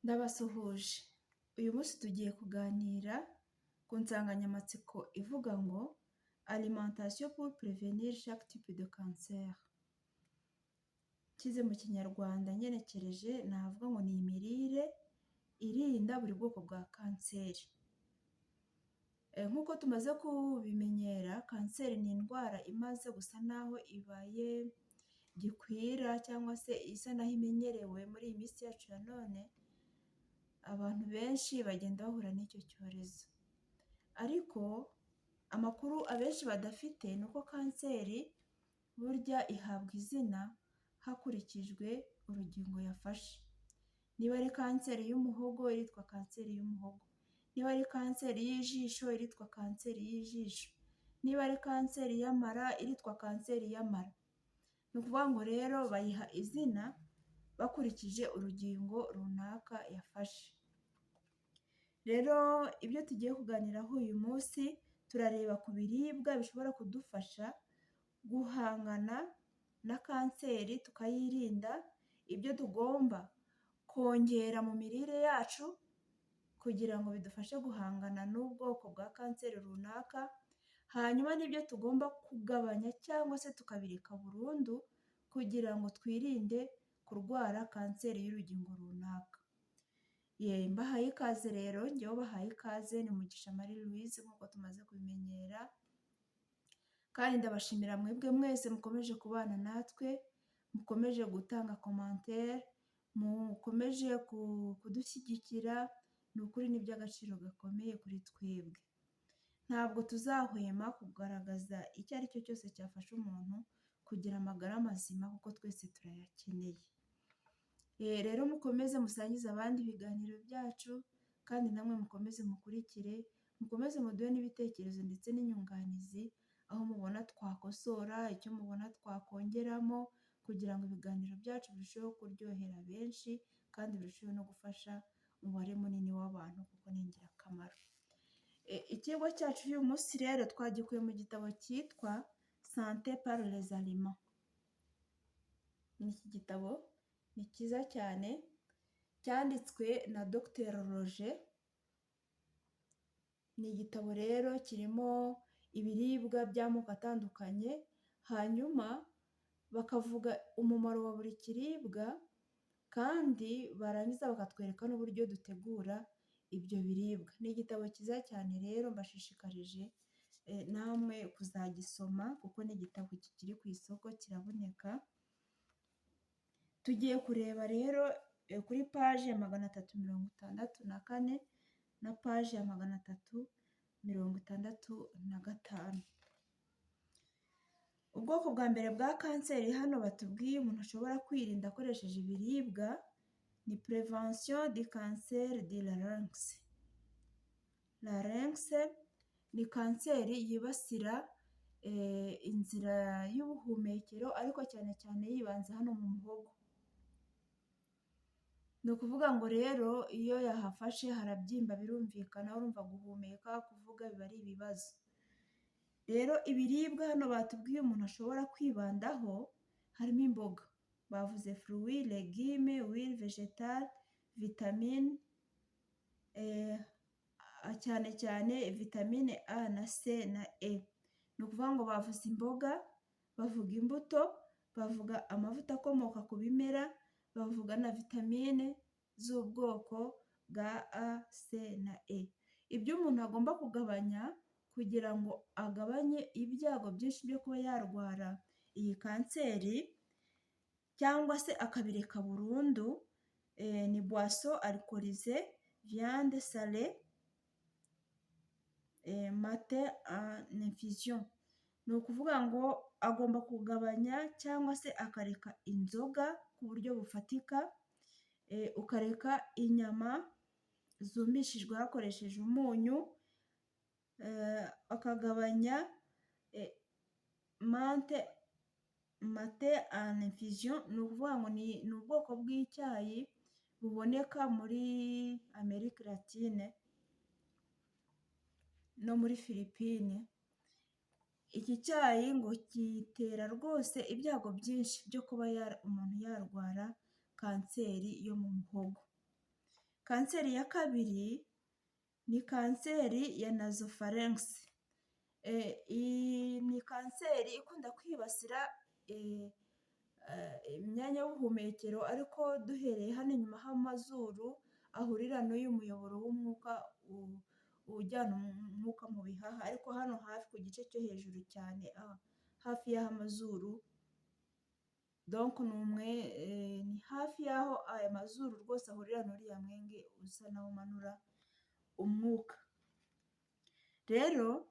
Ndabasuhuje. Uyu munsi tugiye kuganira ku nsanganyamatsiko ivuga ngo alimentation pour prévenir chaque type de cancer. Nshyize mu kinyarwanda ngenekereje navuga ngo ni imirire irinda buri bwoko bwa kanseri. Nk'uko tumaze kubimenyera, kanseri ni indwara imaze gusa naho ibaye gikwira cyangwa se isa naho imenyerewe muri iyi minsi yacu ya none. Abantu benshi bagenda bahura n'icyo cyorezo, ariko amakuru abenshi badafite ni uko kanseri burya ihabwa izina hakurikijwe urugingo yafashe. Niba ari kanseri y'umuhogo iritwa kanseri y'umuhogo, niba ari kanseri y'ijisho iritwa kanseri y'ijisho, niba ari kanseri y'amara iritwa kanseri y'amara. Ni ukuvuga ngo rero bayiha izina bakurikije urugingo runaka yafashe. Rero ibyo tugiye kuganiraho uyu munsi, turareba ku biribwa bishobora kudufasha guhangana na kanseri tukayirinda, ibyo tugomba kongera mu mirire yacu kugira ngo bidufashe guhangana n'ubwoko bwa kanseri runaka, hanyuma n'ibyo tugomba kugabanya cyangwa se tukabireka burundu kugira ngo twirinde kurwara kanseri y'urugingo runaka. Mbahaye ikaze rero, njyewe bahaye ikaze ni Mugisha Marie Louise nk'uko tumaze kubimenyera, kandi ndabashimira mwebwe mwese mukomeje kubana natwe, mukomeje gutanga commentaire, mukomeje kudushyigikira. Ni ukuri ni iby'agaciro gakomeye kuri twebwe. Ntabwo tuzahwema kugaragaza icyo ari cyo cyose cyafasha umuntu kugira amagara mazima kuko twese turayakeneye. Rero mukomeze musangize abandi ibiganiro byacu, kandi namwe mukomeze mukurikire, mukomeze muduhe n'ibitekerezo ndetse n'inyunganizi, aho mubona twakosora, icyo mubona twakongeramo, kugira ngo ibiganiro byacu birusheho kuryohera benshi kandi birusheho no gufasha umubare munini w'abantu kuko ni ingirakamaro. Ikigo cyacu uyu munsi rero twagikuye mu gitabo cyitwa Santé par les aliments. Iki gitabo ni cyiza cyane, cyanditswe na Dr Roger. Ni igitabo rero kirimo ibiribwa by'amoko atandukanye, hanyuma bakavuga umumaro wa buri kiribwa, kandi barangiza bakatwereka n'uburyo dutegura ibyo biribwa. Ni igitabo cyiza cyane rero mbashishikarije namwe kuzagisoma kuko ni igitabo kikiri ku isoko kiraboneka. Tugiye kureba rero kuri paji ya 364 na paji ya 365. Ubwoko bwa mbere bwa kanseri hano batubwiye umuntu ashobora kwirinda akoresheje ibiribwa ni prévention du cancer du larynx. Larynx ni kanseri yibasira inzira y'ubuhumekero, ariko cyane cyane yibanze hano mu muhogo. Ni ukuvuga ngo rero iyo yahafashe harabyimba, birumvikana, urumva guhumeka, kuvuga biba ari ibibazo. Rero ibiribwa hano batubwiye umuntu ashobora kwibandaho harimo imboga, bavuze fruits, légumes, huile végétale, vitamine, cyane cyane vitamine A na C na E. Ni ukuvuga ngo bavuze imboga, bavuga imbuto, bavuga amavuta akomoka ku bimera, bavuga na vitamine z'ubwoko bwa A, C na E. Ibyo umuntu agomba kugabanya kugira ngo agabanye ibyago byinshi byo kuba yarwara iyi kanseri cyangwa se akabireka burundu, ni boisson alcoolisée, viande salée, matin en infusion. Ni ukuvuga ngo agomba kugabanya cyangwa se akareka inzoga ku buryo bufatika, ukareka inyama zumishijwe hakoresheje umunyu, akagabanya matin en infusion. Ni ukuvuga ngo ni ubwoko bw'icyayi buboneka muri Amerika Latine no muri Philippine. Iki cyayi ngo gitera rwose ibyago byinshi byo kuba umuntu yarwara kanseri yo mu muhogo. Kanseri ya kabiri ni kanseri ya nasopharynx. Iyi ni kanseri ikunda kwibasira imyanya y'ubuhumekero, ariko duhereye hano inyuma h'amazuru ahurira n'uyu muyoboro w'umwuka ujyana umwuka mu bihaha, ariko hano hafi ku gice cyo hejuru cyane hafi y'aho amazuru, donc ni hafi y'aho aya mazuru rwose ahurira n'uriya mwenge usa naho umanura umwuka. Rero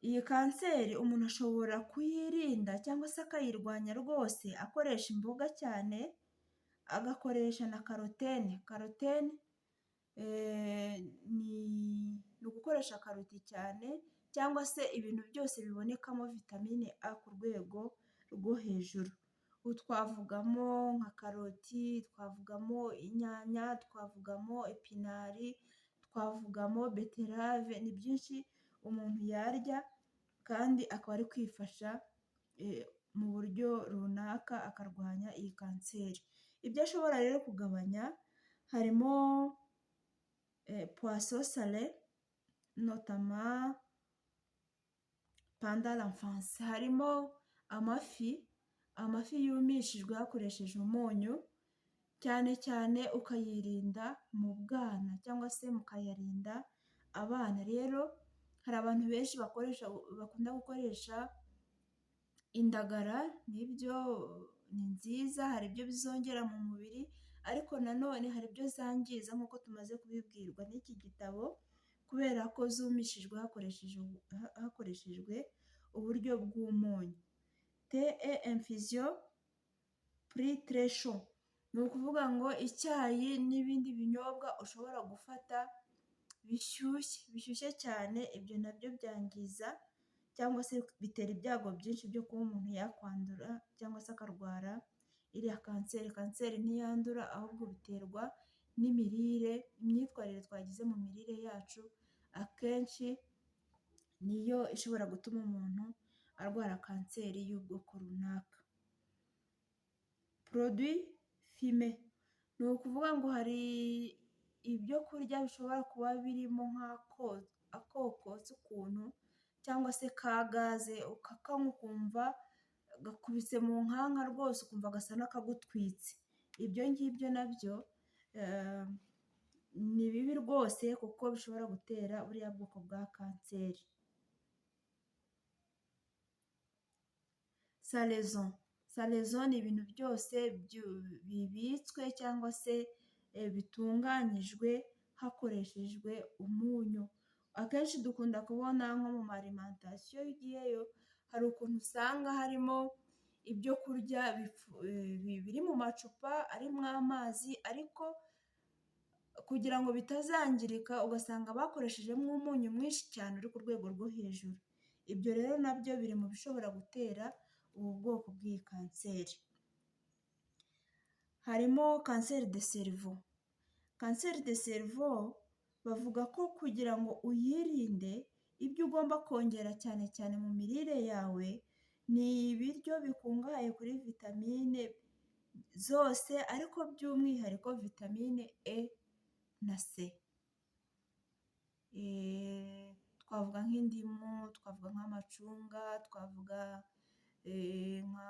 iyi kanseri umuntu ashobora kuyirinda cyangwa se akayirwanya rwose akoresha imboga cyane, agakoresha na karotene. Karotene ni ugukoresha karoti cyane, cyangwa se ibintu byose bibonekamo vitamine A ku rwego rwo hejuru. Twavugamo nka karoti, twavugamo inyanya, twavugamo epinari, twavugamo beterave. Ni byinshi umuntu yarya kandi akaba ari kwifasha mu buryo runaka akarwanya iyi kanseri. Ibyo ashobora rero kugabanya harimo poisson salé notamment pendant l'enfance, harimo amafi yumishijwe hakoresheje umunyu, cyane cyane ukayirinda mu bwana cyangwa se mukayarinda abana. Rero hari abantu benshi bakunda gukoresha indagara, nibyo ni nziza, hari ibyo bizongera mu mubiri, ariko nanone hari ibyo zangiza nk'uko tumaze kubibwirwa n'iki gitabo, kubera ko zumishijwe hakoreshejwe uburyo bw'umunyu. Thé et infusion pris très chaud, ni ukuvuga ngo icyayi n'ibindi binyobwa ushobora gufata bishyushye cyane, ibyo nabyo byangiza cyangwa se bitera ibyago byinshi byo kuba umuntu yakwandura cyangwa se akarwara iriya kanseri. Kanseri ntiyandura, ahubwo biterwa n'imirire, imyitwarire twagize mu mirire yacu, akenshi niyo ishobora gutuma umuntu arwara kanseri y'ubwoko runaka. Produit fumé, ni ukuvuga ngo hari ibyo kurya bishobora kuba birimo akokotsa ukuntu cyangwa se ka gaze, ukakanywa ukumva gakubise mu nkanka rwose, ukumva gasa n'akagutwitse. Ibyo ngibyo nabyo ni bibi rwose, kuko bishobora gutera buriya bwoko bwa kanseri. Salaison ni ibintu byose bibitswe cyangwa se bitunganyijwe hakoreshejwe umunyu. Akenshi dukunda kubona nko mu alimentation, iyo ugiyeyo hari ukuntu usanga harimo ibyo kurya biri mu macupa arimo amazi, ariko kugira ngo bitazangirika ugasanga bakoreshejemo umunyu mwinshi cyane uri ku rwego rwo hejuru. Ibyo rero nabyo biri mu bishobora gutera ubu bwoko bw'iyi kanseri. Harimo kanseri de cerveau. Kanseri de cerveau bavuga ko kugira ngo uyirinde, ibyo ugomba kongera cyane cyane mu mirire yawe ni ibiryo bikungahaye kuri vitamine zose, ariko by'umwihariko vitamine E na C. Twavuga nk'indimu, twavuga nk'amacunga, twavuga nka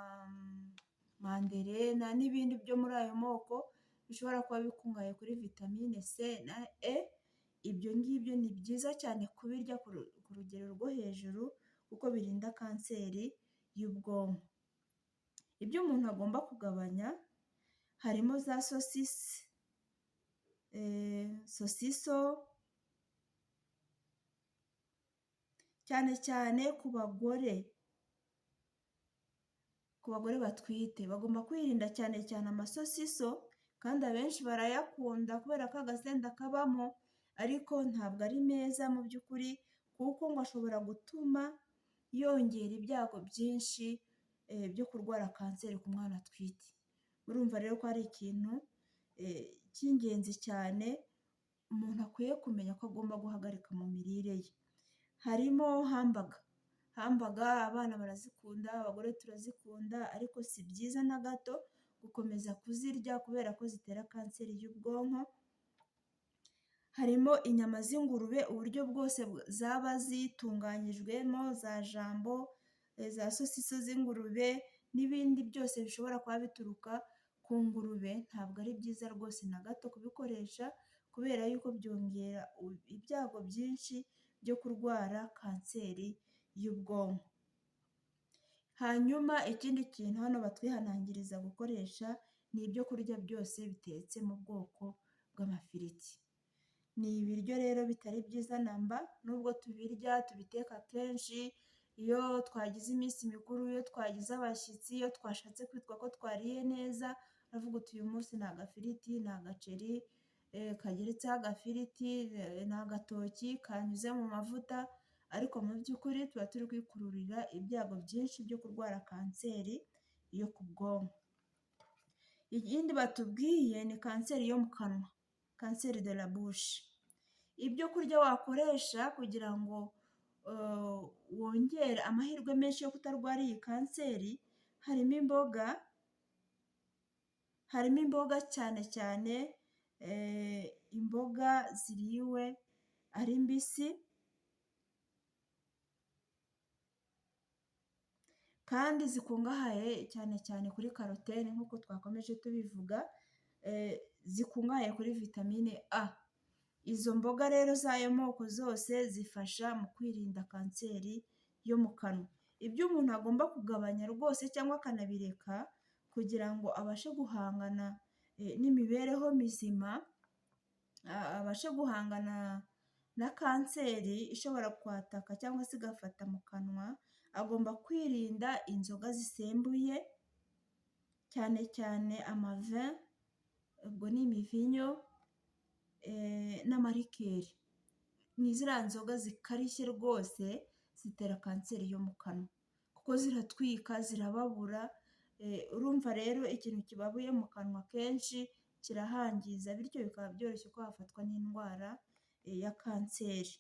manderena n'ibindi byo muri ayo moko bishobora kuba bikungahaye kuri vitamine C na E. Ibyo ngibyo ni byiza cyane kubirya ku rugero rwo hejuru, kuko birinda kanseri y'ubwonko. Ibyo umuntu agomba kugabanya harimo za sosiso, cyane cyane ku bagore batwite bagomba kwirinda cyane cyane amasosiso, kandi abenshi barayakunda kubera ko agasenda kabamo, ariko ntabwo ari meza mu by'ukuri, kuko ngo ashobora gutuma yongera ibyago byinshi byo kurwara kanseri ku mwana atwite. Urumva rero ko ari ikintu cy'ingenzi cyane umuntu akwiye kumenya ko agomba guhagarika mu mirire ye. Harimo hambaga abana barazikunda, abagore turazikunda, ariko si byiza na gato gukomeza kuzirya kubera ko zitera kanseri y'ubwonko. harimo inyama z'ingurube, uburyo bwose zaba zitunganyijwemo, za jambo, za sosiso z'ingurube n'ibindi byose bishobora kuba bituruka ku ngurube, ntabwo ari byiza rwose na gato kubikoresha kubera yuko byongera ibyago byinshi byo kurwara kanseri y'ubwonko. Hanyuma ikindi kintu hano batwihanangiriza gukoresha ni ibyo kurya byose bitetse mu bwoko bw'amafiriti. Ni ibiryo rero bitari byiza namba, nubwo tubirya tubiteka kenshi, iyo twagize iminsi mikuru, iyo twagize abashyitsi, iyo twashatse kwitwa ko twariye neza, uravuga uti uyu munsi ni agafiriti, ni agaceri kageretseho agafiriti, ni agatoki kanyuze mu mavuta, ariko mu by'ukuri tuba turi kwikururira ibyago byinshi byo kurwara kanseri yo ku bwonko. Ikindi batubwiye ni kanseri yo mu kanwa, kanseri de la bouche. Ibyo kurya wakoresha kugira ngo wongere amahirwe menshi yo kutarwara iyi kanseri, harimo imboga cyane cyane imboga ziriwe ari mbisi, kandi zikungahaye cyane cyane kuri karotene nk'uko twakomeje tubivuga, zikungahaye kuri vitamine A. Izo mboga rero z'ayo moko zose zifasha mu kwirinda kanseri yo mu kanwa. Ibyo umuntu agomba kugabanya rwose cyangwa akanabireka kugira ngo abashe guhangana n'imibereho mizima, abashe guhangana na kanseri ishobora kwataka cyangwa se igafata mu kanwa, agomba kwirinda inzoga zisembuye cyane cyane amavin, ubwo ni imivinyo n'amarikeri. Ni ziriya nzoga zikarishye rwose zitera kanseri yo mu kanwa kuko ziratwika, zirababura, urumva rero ikintu kibabuye mu kanwa kenshi kirahangiza, bityo bikaba byoroshye ko hafatwa n'indwara ya kanseri.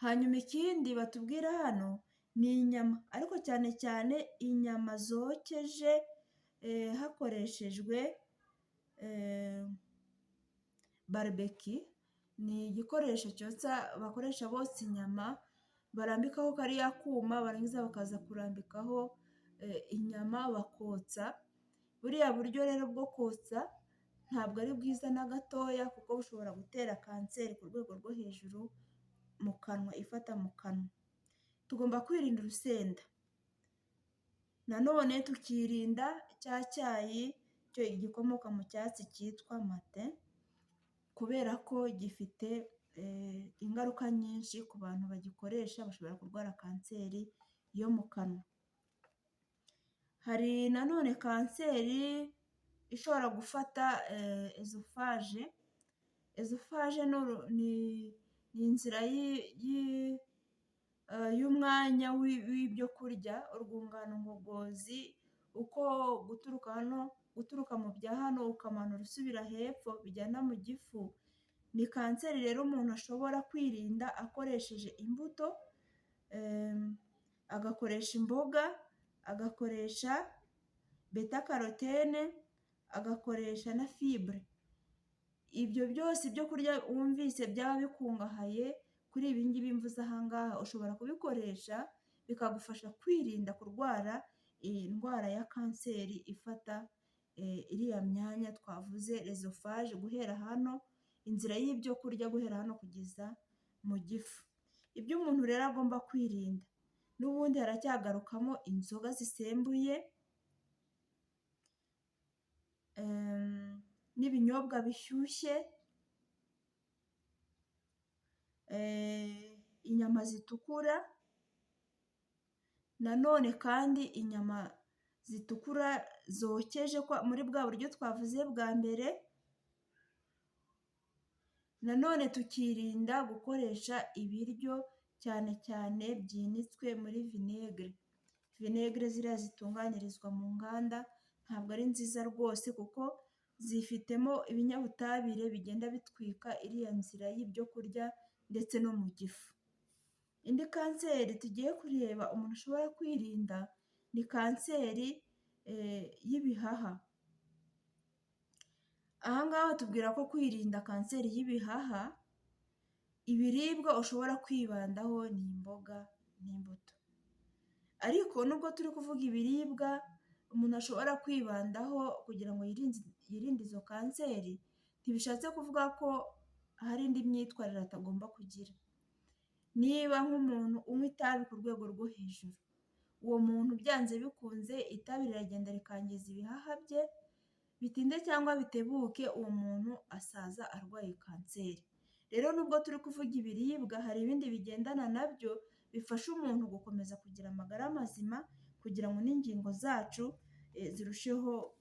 Hanyuma ikindi batubwira hano ni inyama, ariko cyane cyane inyama zokeje hakoreshejwe barbeki. Ni igikoresho cyotsa, bakoresha botsa inyama, barambikaho kariya kuma, barangiza bakaza kurambikaho inyama bakotsa. Buriya buryo rero bwo kotsa ntabwo ari bwiza na gatoya kuko bushobora gutera kanseri ku rwego rwo hejuru mu kanwa, ifata mu kanwa. Tugomba kwirinda urusenda, nanone tukirinda cya cyayi cyo gikomoka mu cyatsi cyitwa mate, kubera ko gifite ingaruka nyinshi ku bantu bagikoresha, bashobora kurwara kanseri yo mu kanwa. Hari nanone kanseri ishobora gufata ezofaje. Ezofaje ni inzira y'umwanya w'ibyo kurya, urwungano ngogozi, uko guturuka mu bya hano ukamanura usubira hepfo bijyana mu gifu. Ni kanseri rero umuntu ashobora kwirinda akoresheje imbuto, agakoresha imboga, agakoresha beta karotene, agakoresha na fibre. Ibyo byose ibyo kurya wumvise byaba bikungahaye kuri ibi ngibi mvuze aha ngaha, ushobora kubikoresha bikagufasha kwirinda kurwara iyi ndwara ya kanseri ifata iriya myanya twavuze, ezofaje, guhera hano, inzira y'ibyo kurya guhera hano kugeza mu gifu. Ibyo umuntu rero agomba kwirinda, n'ubundi haracyagarukamo inzoga zisembuye n'ibinyobwa bishyushye, inyama zitukura, nanone kandi inyama zitukura zokeje muri bwa buryo twavuze bwa mbere. Nanone tukirinda gukoresha ibiryo cyane cyane byinitswe muri vinegere. Vinegere ziriya zitunganyirizwa mu nganda ntabwo ari nziza rwose kuko zifitemo ibinyabutabire bigenda bitwika iriya nzira y'ibyo kurya ndetse no mu gifu. Indi kanseri tugiye kureba umuntu ashobora kwirinda ni kanseri y'ibihaha. Aha ngaha batubwira ko kwirinda kanseri y'ibihaha, ibiribwa ushobora kwibandaho ni imboga n'imbuto. Ariko nubwo turi kuvuga ibiribwa umuntu ashobora kwibandaho kugira ngo yirinde izo kanseri, ntibishatse kuvuga ko hari indi myitwarire atagomba kugira. Niba nk'umuntu unywa itabi ku rwego rwo hejuru, uwo muntu byanze bikunze itabi riragenda rikangiza ibihaha bye, bitinde cyangwa bitebuke uwo muntu asaza arwaye kanseri. Rero nubwo turi kuvuga ibiribwa, hari ibindi bigendana nabyo bifasha umuntu gukomeza kugira amagara mazima kugira ngo n'ingingo zacu zirusheho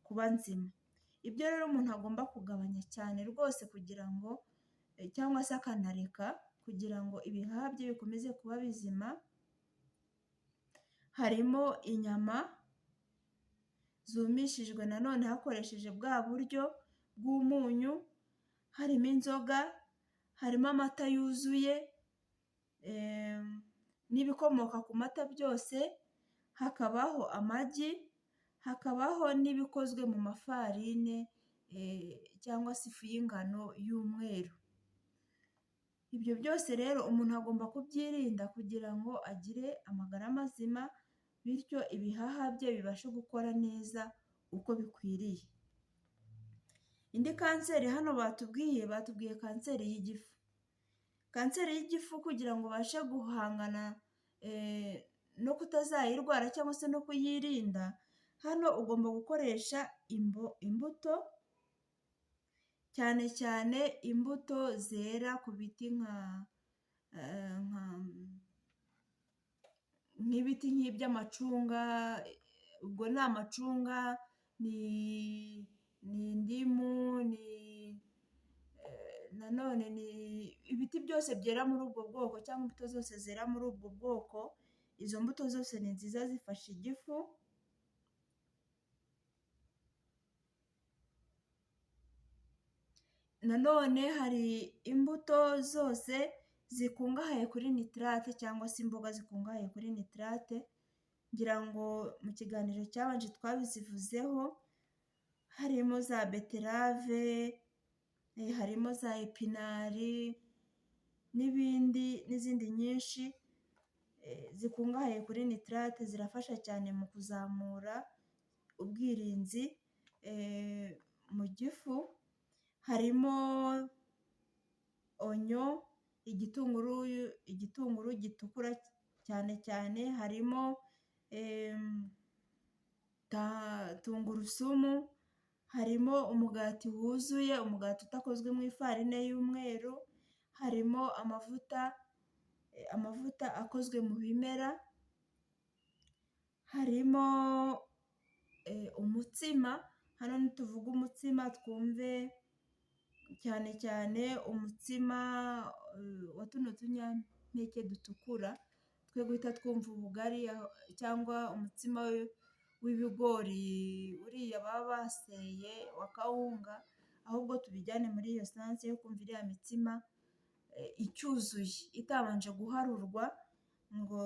kuba nzima. Ibyo rero umuntu agomba kugabanya cyane rwose kugira ngo cyangwa se akanareka kugira ngo ibihaha bye bikomeze kuba bizima, harimo inyama zumishijwe nanone hakoresheje bwa buryo bw'umunyu, harimo inzoga, harimo amata yuzuye n'ibikomoka ku mata byose, hakabaho amagi, hakabaho n'ibikozwe mu mafarine cyangwa se ifu y'ingano y'umweru. Ibyo byose rero umuntu agomba kubyirinda kugira ngo agire amagara mazima, bityo ibihaha bye bibashe gukora neza uko bikwiriye. Indi kanseri hano batubwiye kanseri y'igifu. Kanseri y'igifu kugira ngo ubashe guhangana no kutazayirwara cyangwa se no kuyirinda, hano ugomba gukoresha imbuto, cyane cyane imbuto zera ku biti nk'ibiti nk'iby'amacunga, ubwo ni amacunga, ni indimu, nanone ni ibiti byose byera muri ubwo bwoko cyangwa imbuto zose zera muri ubwo bwoko, izo mbuto zose ni nziza zifasha igifu. Nanone hari imbuto zose zikungahaye kuri nitrate cyangwa se imboga zikungahaye kuri nitrate, ngira ngo mu kiganiro cyabanje twabizivuzeho, harimo za beterave, harimo za epinari n'izindi nyinshi zikungahaye kuri nitrate, zirafasha cyane mu kuzamura ubwirinzi mu gifu. Harimo onyo, igitunguru gitukura cyane cyane, harimo tungurusumu, harimo umugati wuzuye, umugati udakozwe mu ifarine y'umweru, harimo amavuta akozwe mu bimera, harimo umutsima. Hano nituvuga umutsima twumve cyane cyane umutsima wa tuno tunyampeke dutukura, twe guhita twumva ubugari cyangwa umutsima w'ibigori uriya baba baseye wa kawunga, ahubwo tubijyane muri iyo sansi yo kumva iriya mitsima icyuzuye, itabanje guharurwa ngo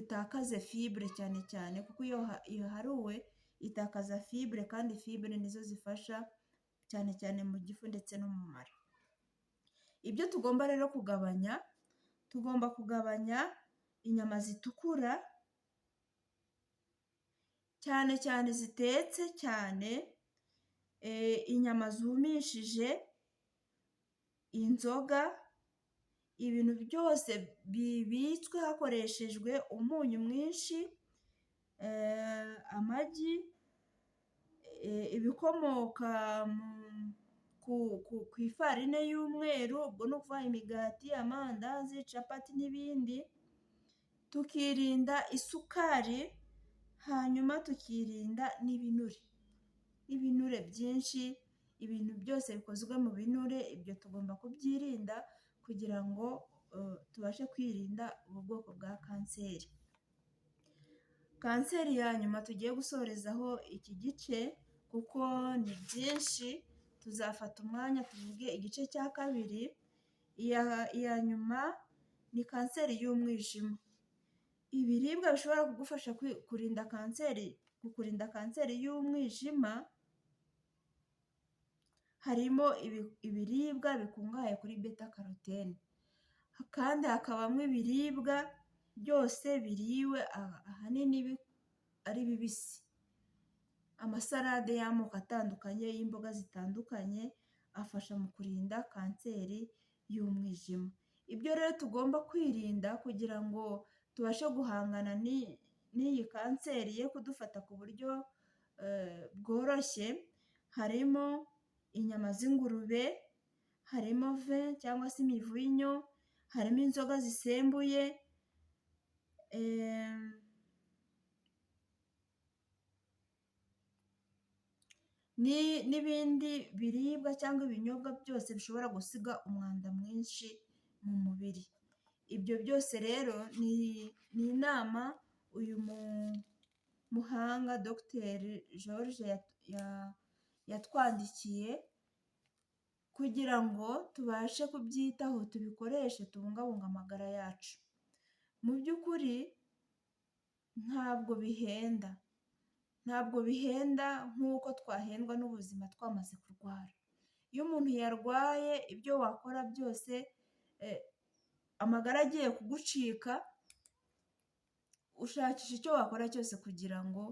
itakaze fibre cyane cyane, kuko iyo iharuwe itakaza fibre, kandi fibre nizo zifasha cyane cyane mu gifu ndetse no mu mara. Ibyo tugomba rero kugabanya, tugomba kugabanya inyama zitukura cyane cyane zitetse cyane, inyama zumishije, inzoga, ibintu byose bibitswe hakoreshejwe umunyu mwinshi, amagi, ibikomoka ku ifarine y'umweru, ubwo ni ukuvuga imigati, amandazi, capati n'ibindi. Tukirinda isukari, hanyuma tukirinda n'ibinure byinshi, ibintu byose bikozwe mu binure, ibyo tugomba kubyirinda kugira ngo tubashe kwirinda ubu bwoko bwa kanseri. Kanseri ya nyuma tugiye gusorezaho iki gice, kuko ni byinshi, tuzafata umwanya tuvuge igice cya kabiri. Iya nyuma ni kanseri y'umwijima. Ibiribwa bishobora kugufasha kukurinda kanseri y'umwijima harimo ibiribwa bikungahaye kuri beta karotene, kandi hakabamo ibiribwa byose biriwe ahanini ari bibisi. Amasalade y'amoko atandukanye y'imboga zitandukanye afasha mu kurinda kanseri y'umwijima. Ibyo rero tugomba kwirinda kugira ngo tubashe guhangana n'iyi kanseri ye kudufata ku buryo bworoshye, harimo inyama z'ingurube, harimo vin cyangwa se imivinyo, harimo inzoga zisembuye, n'ibindi biribwa cyangwa ibinyobwa byose bishobora gusiga umwanda mwinshi mu mubiri. Ibyo byose rero ni inama uyu muhanga Dr. George yatwandikiye kugira ngo tubashe kubyitaho, tubikoreshe, tubungabunga amagara yacu. Mu by'ukuri ntabwo bihenda nk'uko twahendwa n'ubuzima twamaze kurwara. Iyo umuntu yarwaye ibyo wakora byose, amagara agiye kugucika, ushakisha icyo wakora cyose kugira ngo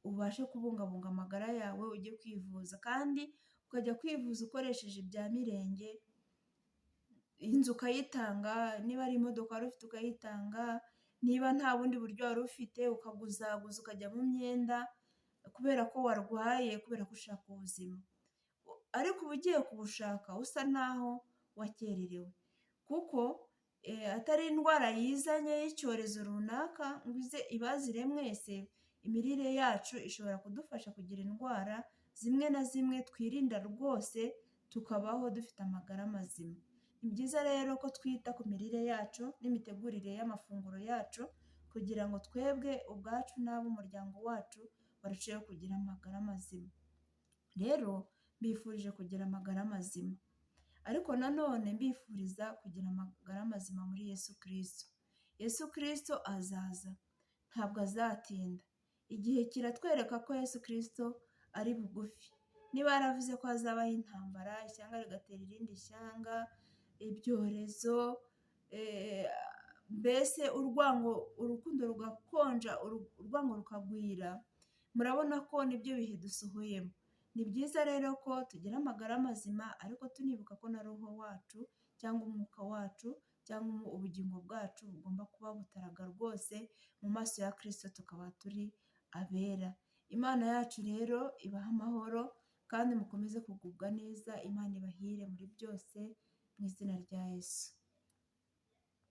ubashe kubungabunga amagara yawe, ujye kwivuza kandi ukajya kwivuza ukoresheje ibya mirenge, inzu ukayitanga, niba ari imodoka wari ufite ukayitanga, niba nta bundi buryo wari ufite ukaguzaguza ukajya mu myenda kubera ko warwaye, kubera ko ushaka ubuzima. Ariko uba ugiye kubushaka usa naho wakererewe, kuko atari indwara yizanye y'icyorezo runaka ngo ize ibazire mwese. Imirire yacu ishobora kudufasha kugira indwara zimwe na zimwe twirinda rwose, tukabaho dufite amagara mazima. Ni byiza rero ko twita ku mirire yacu n'imitegurire y'amafunguro yacu kugira ngo twebwe ubwacu n'ab'umuryango wacu barusheho kugira amagara mazima. Rero mbifurije kugira amagara mazima, ariko nanone mbifuriza kugira amagara mazima muri Yesu Kristo. Yesu Kristo azaza, ntabwo azatinda. Igihe kiratwereka ko Yesu Kristo ari bugufi. Niba yaravuze ko hazabaho intambara, ishyanga rigatera irindi shyanga, ibyorezo, mbese urukundo rugakonja, urwango rukagwira, murabona ko nibyo bihe dusohoyemo. Ni byiza rero ko tugira amagara mazima, ariko tunibuka ko na roho wacu cyangwa umwuka wacu cyangwa ubugingo bwacu bugomba kuba butaraga rwose mu maso ya Kristo, tukaba turi abera. Imana yacu rero ibaha amahoro kandi mukomeze kugubwa neza. Imana ibahire muri byose mu izina rya Yesu.